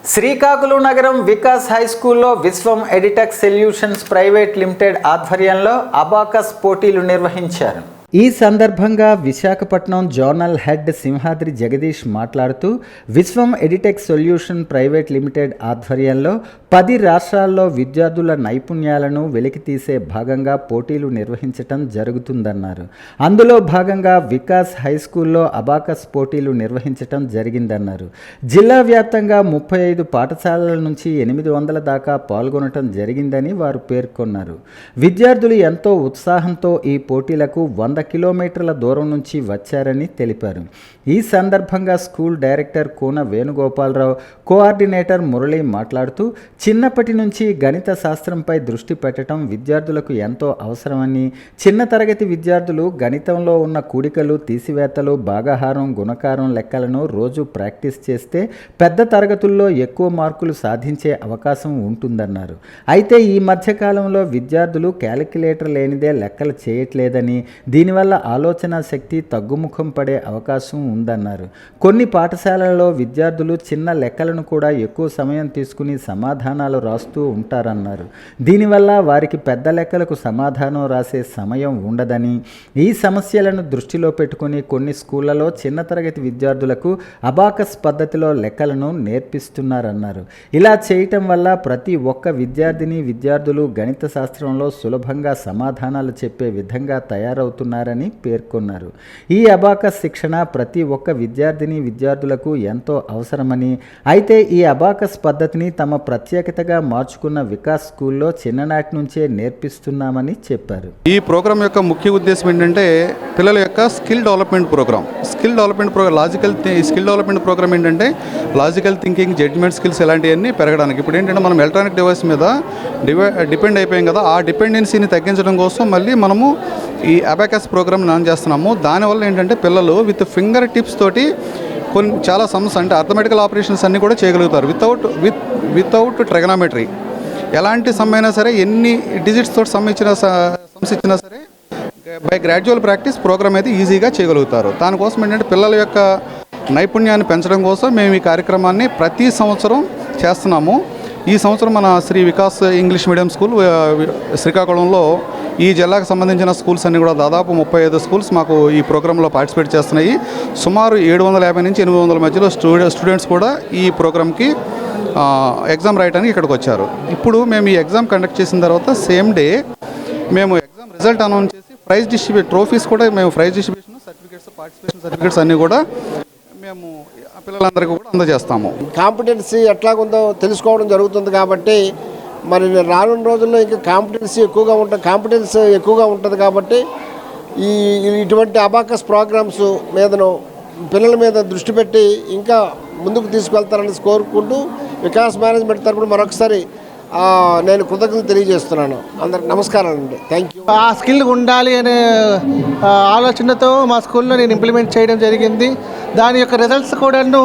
శ్రీకాకుళం నగరం వికాస్ హై స్కూల్లో విశ్వం edtech solutions private limited ఆధ్వర్యంలో అబాకస్ పోటీలు నిర్వహించారు. ఈ సందర్భంగా విశాఖపట్నం జోనల్ హెడ్ సింహాద్రి జగదీష్ మాట్లాడుతూ విశ్వం ఎడిటెక్ సొల్యూషన్ ప్రైవేట్ లిమిటెడ్ ఆధ్వర్యంలో 10 రాష్ట్రాల్లో విద్యార్థుల నైపుణ్యాలను వెలికితీసే భాగంగా పోటీలు నిర్వహించటం జరుగుతుందన్నారు. అందులో భాగంగా వికాస్ హై స్కూల్లో అబాకస్ పోటీలు నిర్వహించటం జరిగిందన్నారు. జిల్లా వ్యాప్తంగా 35 పాఠశాలల నుంచి 800 దాకా పాల్గొనటం జరిగిందని వారు పేర్కొన్నారు. విద్యార్థులు ఎంతో ఉత్సాహంతో ఈ పోటీలకు 100 కిలోమీటర్ల దూరం నుంచి వచ్చారని తెలిపారు. ఈ సందర్భంగా school director Koona Venugopala Rao, coordinator Murali మాట్లాడుతూ చిన్నప్పటి నుంచి గణిత శాస్త్రంపై దృష్టి పెట్టడం విద్యార్థులకు ఎంతో అవసరమని, చిన్న తరగతి విద్యార్థులు గణితంలో ఉన్న కూడికలు, తీసివేతలు, భాగాహారం, గుణకారం లెక్కలను రోజు ప్రాక్టీస్ చేస్తే పెద్ద తరగతుల్లో ఎక్కువ మార్కులు సాధించే అవకాశం ఉంటుందన్నారు. అయితే ఈ మధ్యకాలంలో విద్యార్థులు క్యాలిక్యులేటర్ లేనిదే లెక్కలు చేయట్లేదని, దీనివల్ల ఆలోచన శక్తి తగ్గుముఖం పడే అవకాశం ఉందన్నారు. కొన్ని పాఠశాలల్లో విద్యార్థులు చిన్న లెక్కలను కూడా ఎక్కువ సమయం తీసుకుని సమాధానాలు రాస్తూ ఉంటారన్నారు. దీనివల్ల వారికి పెద్ద లెక్కలకు సమాధానం రాసే సమయం ఉండదని, ఈ సమస్యలను దృష్టిలో పెట్టుకుని కొన్ని స్కూళ్లలో చిన్న తరగతి విద్యార్థులకు అబాకస్ పద్ధతిలో లెక్కలను నేర్పిస్తున్నారన్నారు. ఇలా చేయటం వల్ల ప్రతి ఒక్క విద్యార్థులు గణిత శాస్త్రంలో సులభంగా సమాధానాలు చెప్పే విధంగా తయారవుతున్నారని పేర్కొన్నారు. ఈ అబాకస్ శిక్షణ ప్రతి ఒక్క విద్యార్థులకు ఎంతో అవసరమని, అయితే ఈ అబాకస్ పద్ధతిని తమ ప్రత్యేకతగా మార్చుకున్న వికాస్ స్కూల్లో చిన్ననాటి నుంచే నేర్పిస్తున్నామని చెప్పారు. ఈ ప్రోగ్రాం యొక్క ముఖ్య ఉద్దేశం ఏంటంటే పిల్లల యొక్క skill development program. Skill development program ఏంటంటే లాజికల్ థింకింగ్, జడ్జ్మెంట్ స్కిల్స్ ఇలాంటివన్నీ పెరగడానికి. ఇప్పుడు ఏంటంటే మనం ఎలక్ట్రానిక్ డివైస్ మీద డిపెండ్ అయిపోయాం కదా, ఆ డిపెండెన్సీని తగ్గించడం కోసం మళ్ళీ మనము ఈ అబాకస్ ప్రోగ్రామ్ రన్ చేస్తున్నాము. దానివల్ల ఏంటంటే పిల్లలు విత్ ఫింగర్ టిప్స్ తోటి చాలా సమ్స్ అంటే అర్థమెటికల్ ఆపరేషన్స్ అన్నీ కూడా చేయగలుగుతారు వితౌట్ ట్రిగనామెట్రీ. ఎలాంటి సమ్ అయినా సరే, ఎన్ని డిజిట్స్ తోటి సమ్స్ ఇచ్చినా సరే బై గ్రాడ్యువల్ ప్రాక్టీస్ ప్రోగ్రామ్ అయితే ఈజీగా చేయగలుగుతారు. దానికోసం ఏంటంటే పిల్లల యొక్క నైపుణ్యాన్ని పెంచడం కోసం మేము ఈ కార్యక్రమాన్ని ప్రతి సంవత్సరం చేస్తున్నాము. ఈ సంవత్సరం మన Shri Vikas English medium school శ్రీకాకుళంలో ఈ జిల్లాకు సంబంధించిన స్కూల్స్ అన్నీ కూడా దాదాపు 35 స్కూల్స్ మాకు ఈ ప్రోగ్రాంలో పార్టిసిపేట్ చేస్తున్నాయి. సుమారు 750 నుంచి 800 మధ్యలో స్టూడెంట్స్ కూడా ఈ ప్రోగ్రామ్కి ఎగ్జామ్ రాయడానికి ఇక్కడికి వచ్చారు. ఇప్పుడు మేము ఈ ఎగ్జామ్ కండక్ట్ చేసిన తర్వాత సేమ్ డే మేము ఎగ్జామ్ రిజల్ట్ అనౌన్స్ చేసి ట్రోఫీస్ కూడా మేము prize distribution certificates, participation certificates అన్నీ కూడా మేము పిల్లలందరికీ కూడా అందజేస్తాము. కాంపిటెన్సీ ఎట్లాగుందో తెలుసుకోవడం జరుగుతుంది కాబట్టి మరి రానున్న రోజుల్లో ఇంకా కాంపిటెన్సీ ఎక్కువగా ఉంటుంది కాబట్టి ఇటువంటి అబాకస్ ప్రోగ్రామ్స్ మీదను పిల్లల మీద దృష్టి పెట్టి ఇంకా ముందుకు తీసుకెళ్తారని కోరుకుంటూ వికాస్ మేనేజ్మెంట్ తరపున మరొకసారి నేను కృతజ్ఞతలు తెలియజేస్తున్నాను. అందరికి నమస్కారాలండి. Thank you. ఆ స్కిల్ ఉండాలి అనే ఆలోచనతో మా స్కూల్లో నేను ఇంప్లిమెంట్ చేయడం జరిగింది. దాని యొక్క రిజల్ట్స్ కూడాను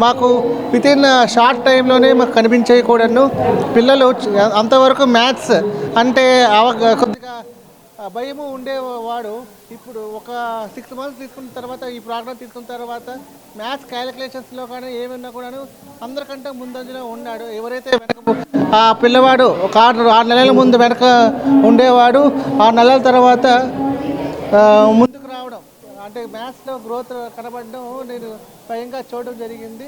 మాకు వితిన్ షార్ట్ టైంలోనే మాకు కనిపించేవి కూడాను. పిల్లలు అంతవరకు మ్యాథ్స్ అంటే కొద్దిగా భయము ఉండేవాడు. ఇప్పుడు ఒక 6 మంత్స్ తీసుకున్న తర్వాత, ఈ ప్రోగ్రామ్ తీసుకున్న తర్వాత మ్యాథ్స్ క్యాలిక్యులేషన్స్లో కానీ ఏమన్నా కూడాను అందరికంటే ముందంజలో ఉన్నాడు. ఎవరైతే వెనక ఆ పిల్లవాడు ఒక 6 నెలల ముందు వెనక ఉండేవాడు, 6 నెలల తర్వాత ముందుకు రావడం అంటే మ్యాథ్స్లో గ్రోత్ కనబడడం నేను స్వయంగా చూడడం జరిగింది.